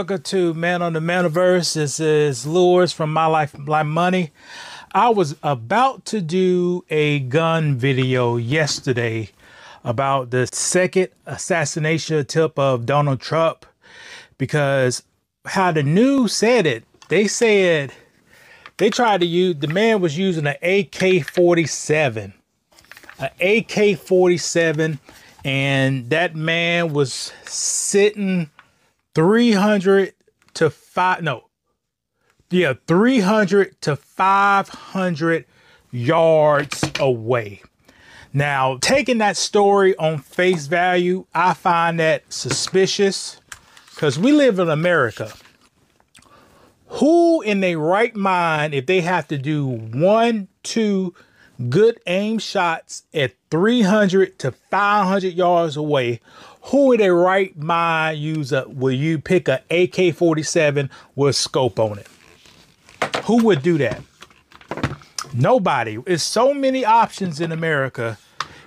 Welcome to Man on the Metaverse. This is Lewis from My Life, My Money. I was about to do a gun video yesterday about the second assassination attempt of Donald Trump, because how the news said it, they said they tried to use, the man was using an AK-47, and that man was sitting 300 to 500 yards away. Now, taking that story on face value, I find that suspicious, because we live in America. Who in their right mind, if they have to do 1-2 good aim shots at 300 to 500 yards away, who in their right mind will you pick a AK-47 with a scope on it? Who would do that? Nobody. There's so many options in America.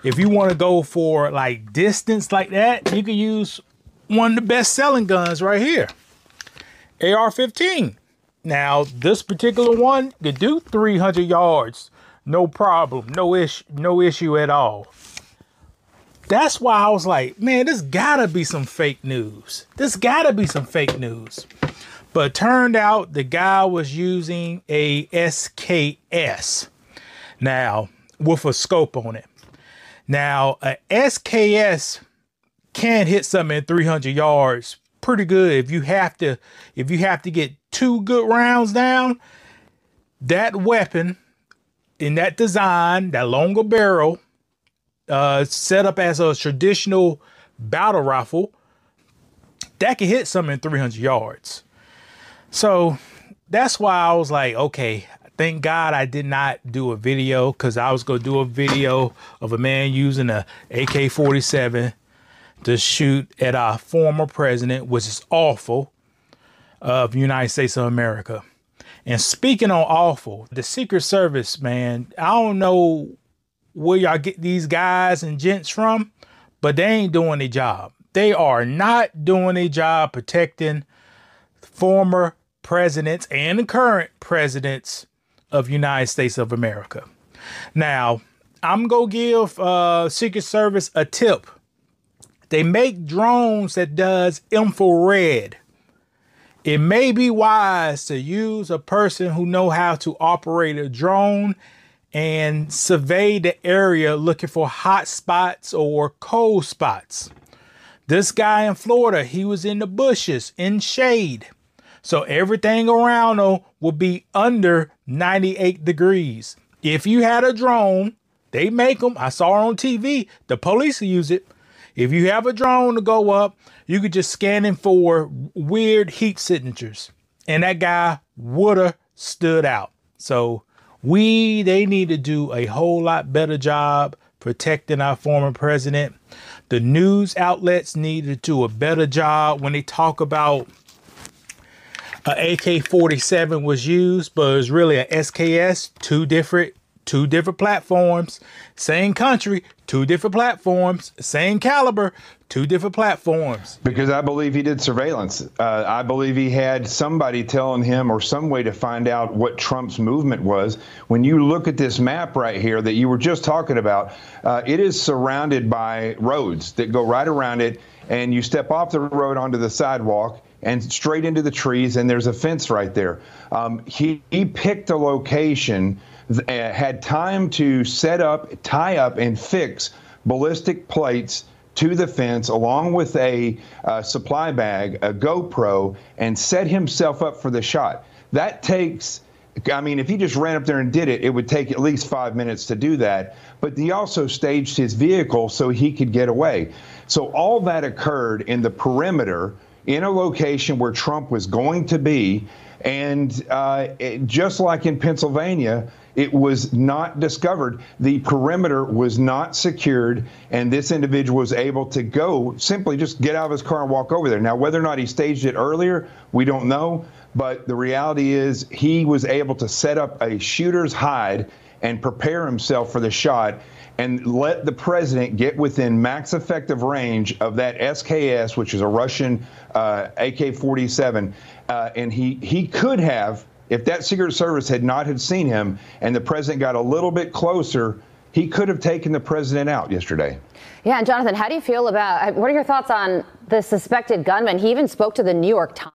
If you want to go for like distance like that, you can use one of the best selling guns right here, AR-15. Now, this particular one could do 300 yards. No problem. No issue at all. That's why I was like, man, this gotta be some fake news. This gotta be some fake news. But it turned out the guy was using a SKS. Now, with a scope on it. Now, a SKS can hit something at 300 yards pretty good. If you have to get 2 good rounds down, that weapon in that design, that longer barrel, set up as a traditional battle rifle, that can hit something in 300 yards. So that's why I was like, okay, thank God I did not do a video, because I was going to do a video of a man using a AK-47 to shoot at our former president, which is awful, of the United States of America. And speaking on awful, the Secret Service, man, I don't know where y'all get these guys and gents from, but they ain't doing their job. They are not doing their job protecting former presidents and the current presidents of the United States of America. Now, I'm going to give Secret Service a tip. They make drones that does infrared. It may be wise to use a person who know how to operate a drone and survey the area looking for hot spots or cold spots. This guy in Florida, he was in the bushes, in shade. So everything around him will be under 98 degrees. If you had a drone, they make them. I saw it on TV. The police use it. If you have a drone to go up, you could just scan it for weird heat signatures. And that guy would have stood out. So they need to do a whole lot better job protecting our former president. The news outlets need to do a better job when they talk about an AK-47 was used, but it was really a SKS, two different platforms, same country, 2 different platforms, same caliber, 2 different platforms. Because I believe he did surveillance. I believe he had somebody telling him, or some way to find out what Trump's movement was. When you look at this map right here that you were just talking about, it is surrounded by roads that go right around it, and you step off the road onto the sidewalk and straight into the trees, and there's a fence right there. He picked a location, had time to set up, tie up, and fix ballistic plates to the fence, along with a supply bag, a GoPro, and set himself up for the shot. That takes, I mean, if he just ran up there and did it, it would take at least 5 minutes to do that. But he also staged his vehicle so he could get away. So all that occurred in the perimeter, in a location where Trump was going to be. And just like in Pennsylvania, it was not discovered. The perimeter was not secured, and this individual was able to go, simply just get out of his car and walk over there. Now, whether or not he staged it earlier, we don't know. But the reality is he was able to set up a shooter's hide and prepare himself for the shot. and let the president get within max effective range of that SKS, which is a Russian AK-47, and he could have, if that Secret Service had not had seen him and the president got a little bit closer, he could have taken the president out yesterday. Yeah, and Jonathan, how do you feel about, what are your thoughts on the suspected gunman? He even spoke to the New York Times.